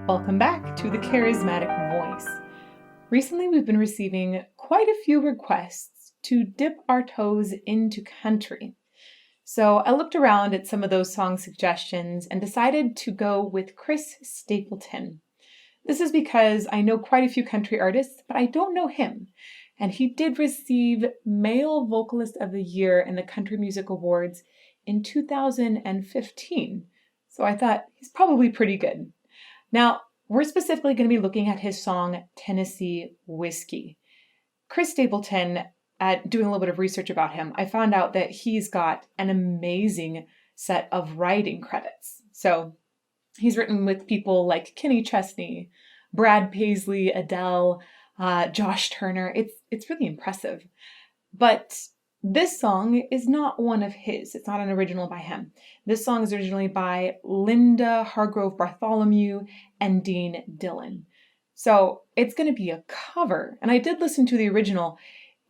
Welcome back to the Charismatic Voice. Recently, we've been receiving quite a few requests to dip our toes into country. So I looked around at some of those song suggestions and decided to go with Chris Stapleton. This is because I know quite a few country artists, but I don't know him. And he did receive Male Vocalist of the Year in the Country Music Awards in 2015. So I thought he's probably pretty good. Now, we're specifically going to be looking at his song, Tennessee Whiskey. Chris Stapleton, at doing a little bit of research about him, I found out that he's got an amazing set of writing credits. So he's written with people like Kenny Chesney, Brad Paisley, Adele, Josh Turner. It's really impressive. But this song is not one of his. It's not an original by him. This song is originally by Linda Hargrove Bartholomew and Dean Dillon. So it's going to be a cover. And I did listen to the original.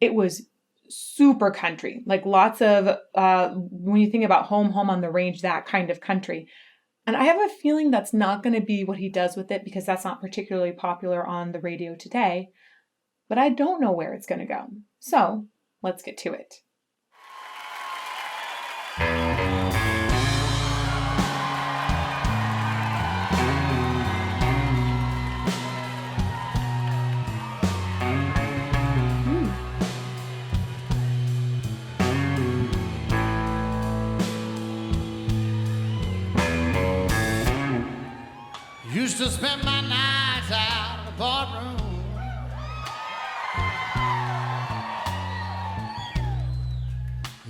It was super country, like lots of, when you think about home on the range, that kind of country. And I have a feeling that's not going to be what he does with it because that's not particularly popular on the radio today. But I don't know where it's going to go. So let's get to it. Used to spend my nights out in the barroom.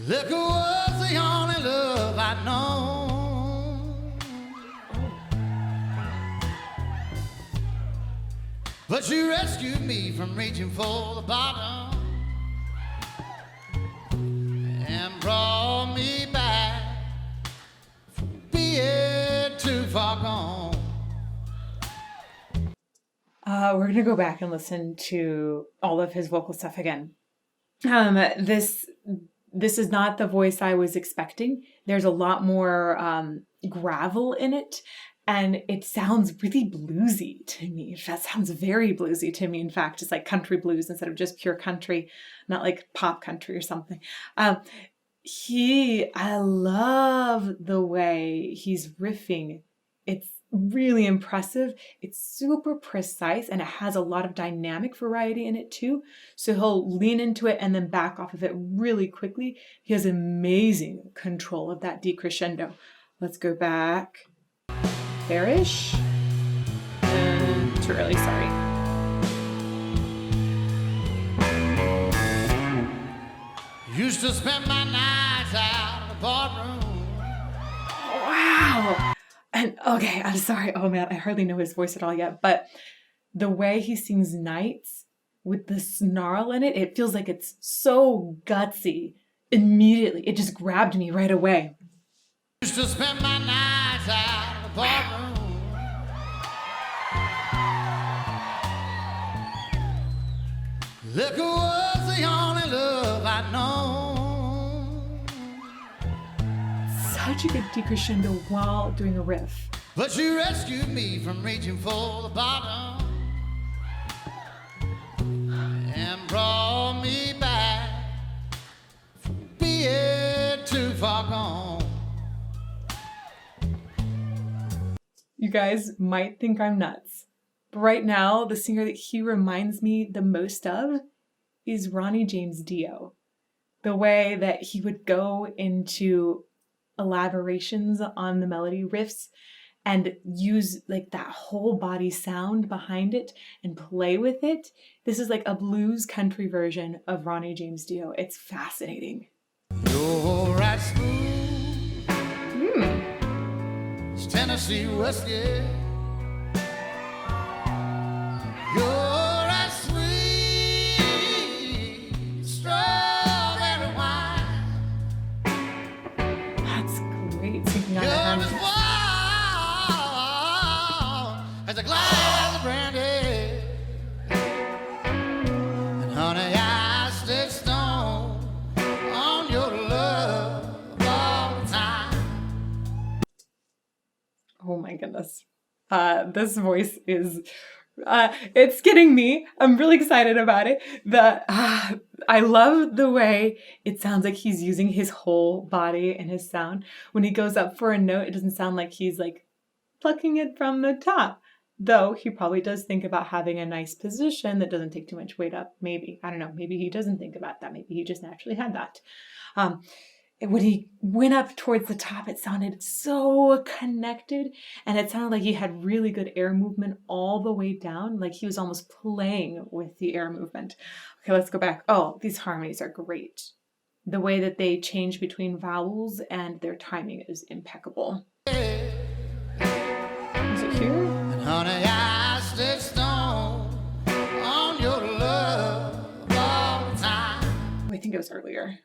Liquor was the only love I'd known. But you rescued me from reaching for the bottom and brought me back from being too far gone. We're going to go back and listen to all of his vocal stuff again. This is not the voice I was expecting. There's a lot more gravel in it, and it sounds really bluesy to me. That sounds very bluesy to me. In fact, it's like country blues instead of just pure country, not like pop country or something. I love the way he's riffing. It's really impressive. It's super precise and it has a lot of dynamic variety in it too. So he'll lean into it and then back off of it really quickly. He has amazing control of that decrescendo. Let's go back. There-ish. Too early, sorry. Used to spend my nights out in the barroom. Wow. And okay, I'm sorry. Oh man, I hardly know his voice at all yet. But the way he sings Nights with the snarl in it, it feels like it's so gutsy. Immediately, it just grabbed me right away. Used to spend my nights out in the barroom. Liquor was the only love I'd known. Such a good decrescendo while doing a riff. But you rescued me from reaching for the bottom and brought me back from being too far gone. You guys might think I'm nuts, but right now the singer that he reminds me the most of is Ronnie James Dio. The way that he would go into elaborations on the melody riffs and use like that whole body sound behind it and play with it. This is like a blues country version of Ronnie James Dio. It's fascinating. You're right smooth. It's Tennessee whiskey. You're right sweet. Strawberry wine. That's great singing on the You're hand. as warm as a glass of brandy. And honey, I stay stoned on your love all the time. Oh my goodness. This voice is, it's getting me. I'm really excited about it. I love the way it sounds like he's using his whole body and his sound. When he goes up for a note, it doesn't sound like he's like plucking it from the top. Though he probably does think about having a nice position that doesn't take too much weight up. Maybe. I don't know. Maybe he doesn't think about that. Maybe he just naturally had that. When he went up towards the top, it sounded so connected, and it sounded like he had really good air movement all the way down, like he was almost playing with the air movement. Okay, let's go back. Oh, these harmonies are great. The way that they change between vowels and their timing is impeccable. Is it here? And honey, I stay stone on your love all the time. I think it was earlier.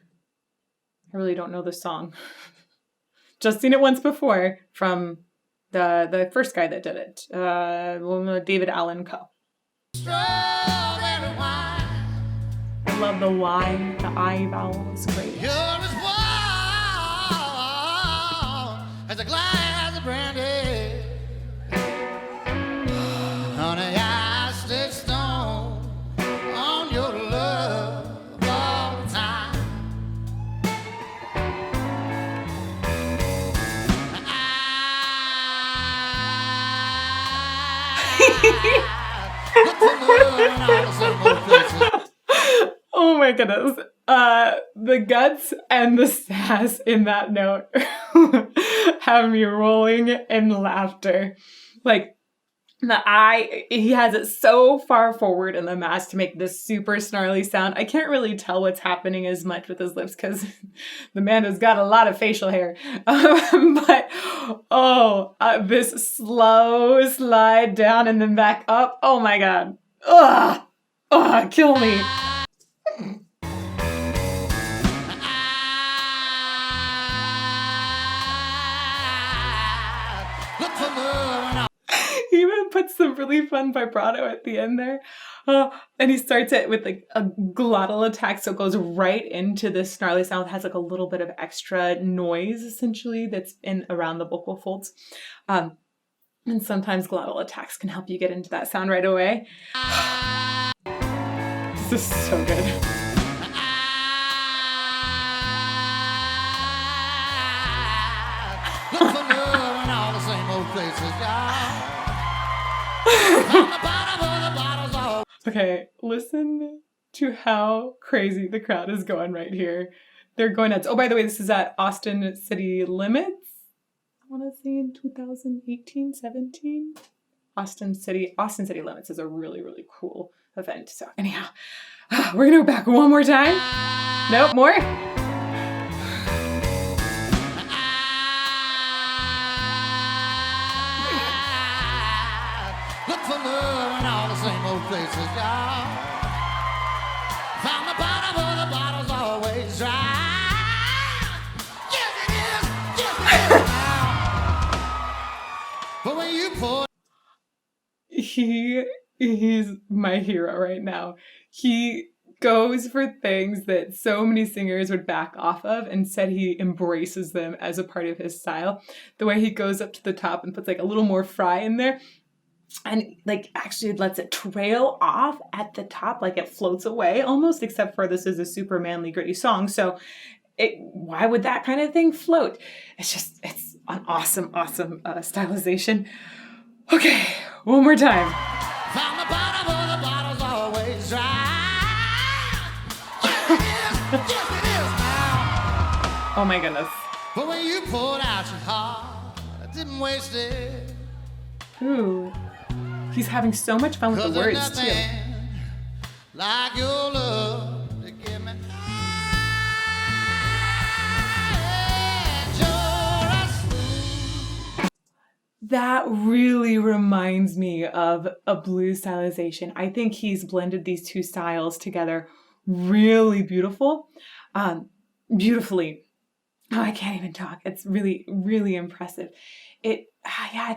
I really don't know the song. Just seen it once before from the first guy that did it, David Allan Coe. Strawberry wine. I love the Y, the I vowel is great. You're as warm as a glass of brandy. Honey, I stay stone on your love all the time. Look for love in all the same old places. Oh my goodness. The guts and the sass in that note have me rolling in laughter. Like, he has it so far forward in the mask to make this super snarly sound. I can't really tell what's happening as much with his lips because the man has got a lot of facial hair. This slow slide down and then back up. Oh my God. Ugh. Ugh, kill me. Look for love in all. He even puts some really fun vibrato at the end there. And he starts it with like a glottal attack, so it goes right into this snarly sound. It has like a little bit of extra noise, essentially, that's in around the vocal folds. And sometimes glottal attacks can help you get into that sound right away. This is so good. Look for love in all the same old places, y'all. From the bottom of the bottles all. Okay, listen to how crazy the crowd is going right here. They're going nuts. Oh, by the way, this is at Austin City Limits. I want to say in 2018, 17. Austin City Limits is a really, really cool event. So anyhow, we're going to go back one more time. Nope, more. Look for love in all the same old places, y'all. Found the bottom of the bottle's always dry. Yes, it is. Yes, it is now. But when you pour. He's my hero right now. He goes for things that so many singers would back off of, and said he embraces them as a part of his style. The way he goes up to the top and puts like a little more fry in there, and like actually lets it trail off at the top, like it floats away almost, except for this is a super manly, gritty song. So why would that kind of thing float? It's an awesome stylization. Okay, one more time. Found the bottom of the bottle's always dry. Yes, it is. Yes, it is now. Oh my goodness. But when you poured out your heart, I didn't waste it. Ooh. He's having so much fun with the There's words too. nothing like your love to give me. That really reminds me of a blues stylization. I think he's blended these two styles together really beautifully. Oh, I can't even talk. It's really, really impressive. It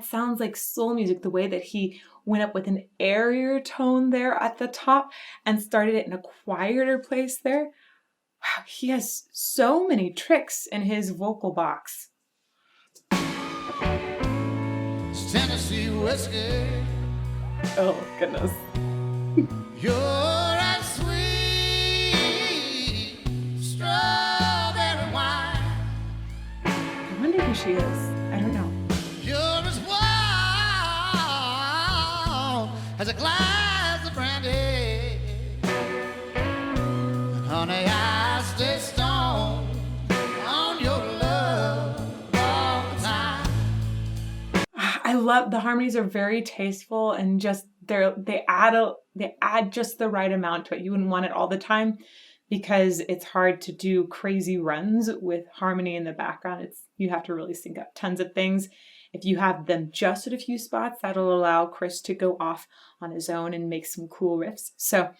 sounds like soul music, the way that he went up with an airier tone there at the top and started it in a quieter place there. Wow, he has so many tricks in his vocal box. It's Tennessee way. whiskey. Oh, goodness. You're as sweet strawberry wine. I wonder who she is. I don't know. You're as warm as a glass of brandy. And honey, I stay stoned on your love all the time. I love the harmonies are very tasteful and just they add just the right amount to it. You wouldn't want it all the time because it's hard to do crazy runs with harmony in the background. You have to really sync up tons of things. If you have them just at a few spots, that'll allow Chris to go off on his own and make some cool riffs. So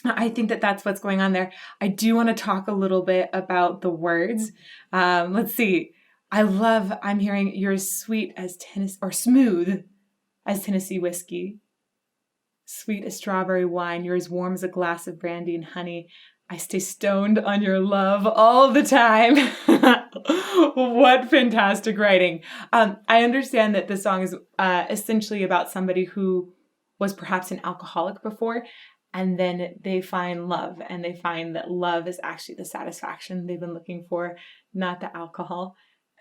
I think that's what's going on there. I do want to talk a little bit about the words. Let's see. I'm hearing you're as sweet as Tennessee, or smooth as Tennessee whiskey, sweet as strawberry wine. You're as warm as a glass of brandy and honey. I stay stoned on your love all the time. What fantastic writing. I understand that the song is essentially about somebody who was perhaps an alcoholic before, and then they find love, and they find that love is actually the satisfaction they've been looking for, not the alcohol.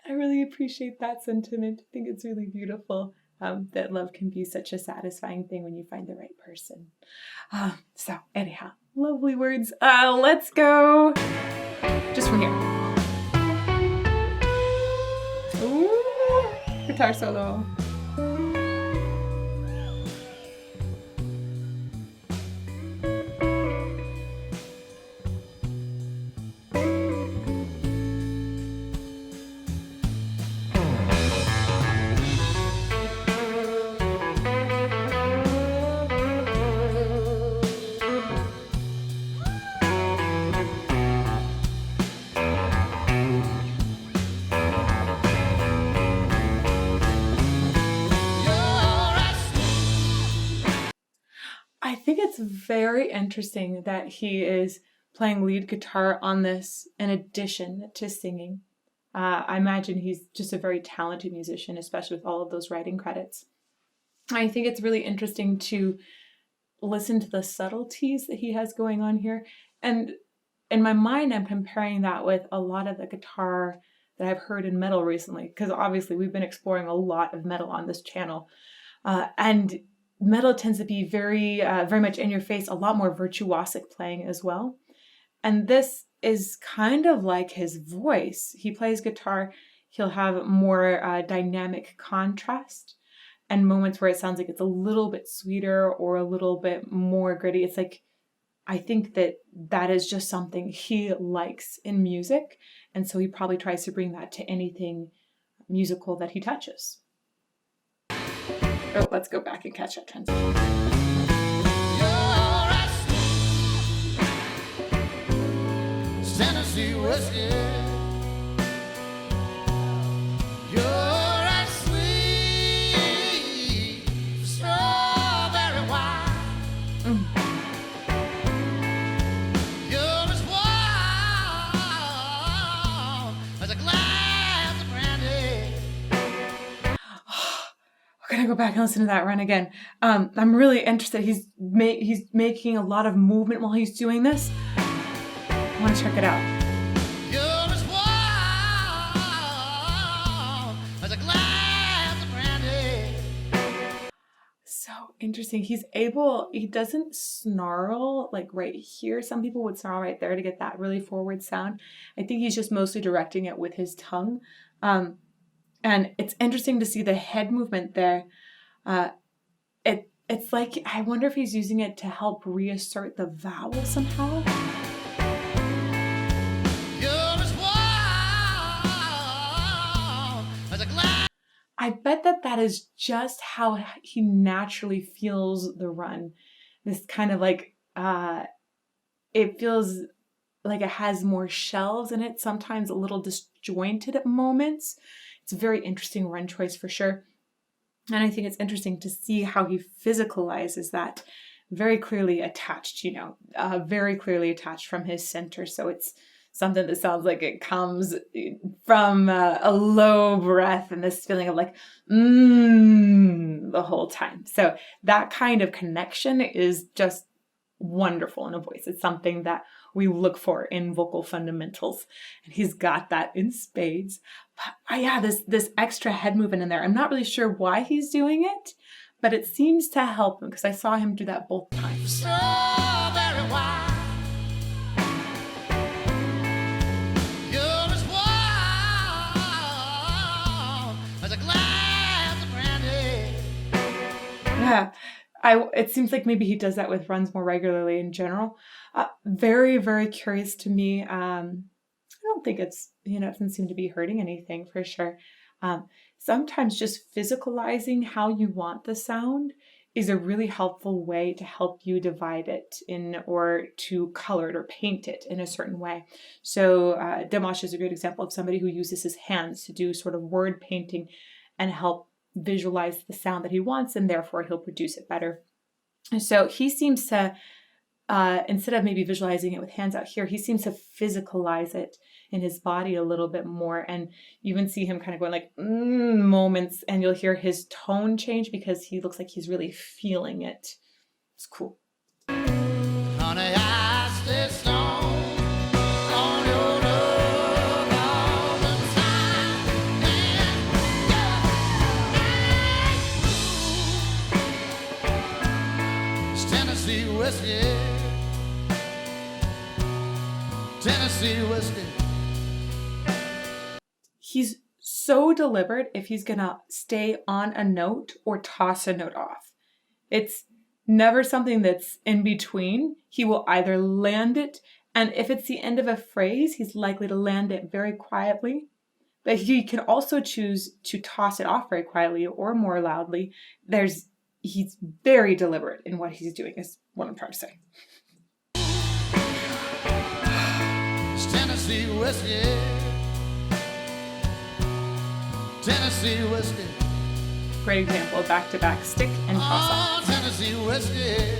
I really appreciate that sentiment. I think it's really beautiful that love can be such a satisfying thing when you find the right person. So anyhow, lovely words. Let's go just from here. Ooh, guitar solo. I think it's very interesting that he is playing lead guitar on this in addition to singing. I imagine he's just a very talented musician, especially with all of those writing credits. I think it's really interesting to listen to the subtleties that he has going on here. And in my mind, I'm comparing that with a lot of the guitar that I've heard in metal recently, because obviously we've been exploring a lot of metal on this channel. And metal tends to be very much in your face, a lot more virtuosic playing as well. And this is kind of like his voice. He plays guitar, he'll have more dynamic contrast and moments where it sounds like it's a little bit sweeter or a little bit more gritty. It's like, I think that is just something he likes in music. And so he probably tries to bring that to anything musical that he touches. Oh, let's go back and catch that transition. Tennessee whiskey. You're as sweet strawberry wine. You're as warm as a glass of brandy. We're gonna go back and listen to that run again. I'm really interested. He's making a lot of movement while he's doing this. I want to check it out. You're as warm as a glass of brandy. So interesting. He doesn't snarl like right here. Some people would snarl right there to get that really forward sound. I think he's just mostly directing it with his tongue. And it's interesting to see the head movement there. It's like, I wonder if he's using it to help reassert the vowel somehow. I bet that is just how he naturally feels the run. This kind of like, it feels like it has more shelves in it, sometimes a little disjointed at moments. It's a very interesting run choice for sure. And I think it's interesting to see how he physicalizes that very clearly attached, very clearly attached from his center. So it's something that sounds like it comes from a low breath and this feeling of like the whole time. So that kind of connection is just wonderful in a voice. It's something that we look for in vocal fundamentals, and he's got that in spades. But yeah, this extra head movement in there. I'm not really sure why he's doing it, but it seems to help him because I saw him do that both times. Strawberry wine. You're as warm as a glass of brandy. Yeah. It seems like maybe he does that with runs more regularly in general. Very, very curious to me. I don't think it doesn't seem to be hurting anything for sure. Sometimes just physicalizing how you want the sound is a really helpful way to help you divide it or to color it or paint it in a certain way. So Dimash is a great example of somebody who uses his hands to do sort of word painting and help visualize the sound that he wants, and therefore he'll produce it better. And so he seems to, instead of maybe visualizing it with hands out here, he seems to physicalize it in his body a little bit more. And you even see him kind of going like moments, and you'll hear his tone change because he looks like he's really feeling it. It's cool. Honey, I stay strong on your love all the time. It's Tennessee whiskey. Tennessee whiskey. He's so deliberate if he's gonna stay on a note or toss a note off. It's never something that's in between. He will either land it, and if it's the end of a phrase, he's likely to land it very quietly. But he can also choose to toss it off very quietly or more loudly. He's very deliberate in what he's doing, is what I'm trying to say. It's Tennessee whiskey. Tennessee whiskey. Great example of back-to-back stick and toss off. Oh, Tennessee whiskey.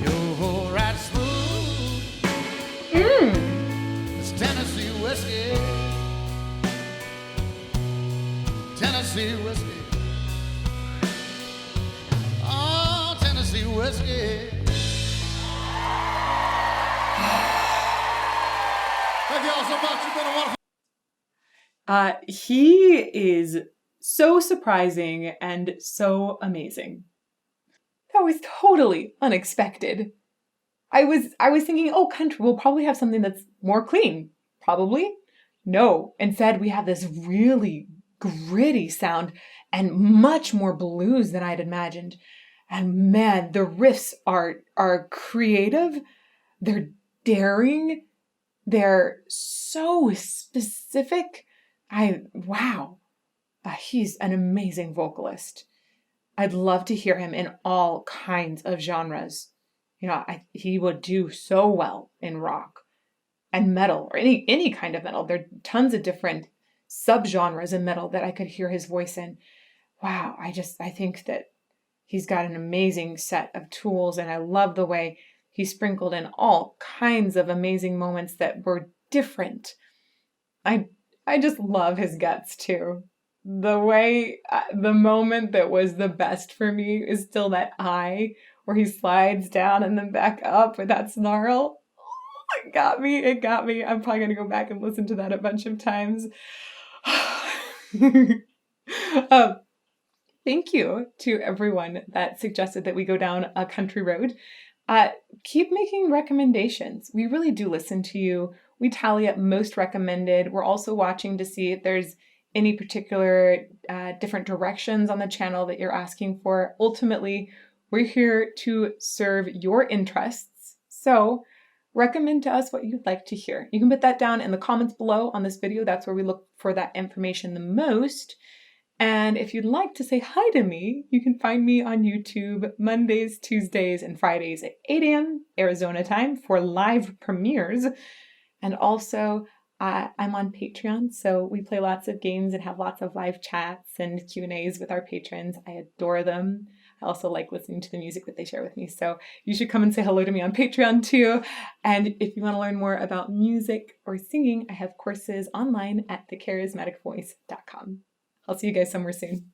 You're right smooth. It's Tennessee whiskey. Tennessee whiskey. Oh, Tennessee whiskey. Thank you all so much. You've been a wonderful. He is so surprising and so amazing. That was totally unexpected. I was thinking, oh, country will probably have something that's more clean. Probably. No. Instead, we have this really gritty sound and much more blues than I'd imagined. And man, the riffs are creative. They're daring. They're so specific. Wow. He's an amazing vocalist. I'd love to hear him in all kinds of genres. He would do so well in rock and metal or any kind of metal. There are tons of different subgenres in metal that I could hear his voice in. Wow. I think that he's got an amazing set of tools, and I love the way he sprinkled in all kinds of amazing moments that were different. I just love his guts too. The moment that was the best for me is still that eye where he slides down and then back up with that snarl. Oh, it got me. I'm probably going to go back and listen to that a bunch of times. Thank you to everyone that suggested that we go down a country road. Keep making recommendations. We really do listen to you. We tally up most recommended. We're also watching to see if there's any particular different directions on the channel that you're asking for. Ultimately, we're here to serve your interests. So recommend to us what you'd like to hear. You can put that down in the comments below on this video. That's where we look for that information the most. And if you'd like to say hi to me, you can find me on YouTube Mondays, Tuesdays, and Fridays at 8 a.m. Arizona time for live premieres. And also, I'm on Patreon, so we play lots of games and have lots of live chats and Q&As with our patrons. I adore them. I also like listening to the music that they share with me. So you should come and say hello to me on Patreon too. And if you want to learn more about music or singing, I have courses online at thecharismaticvoice.com. I'll see you guys somewhere soon.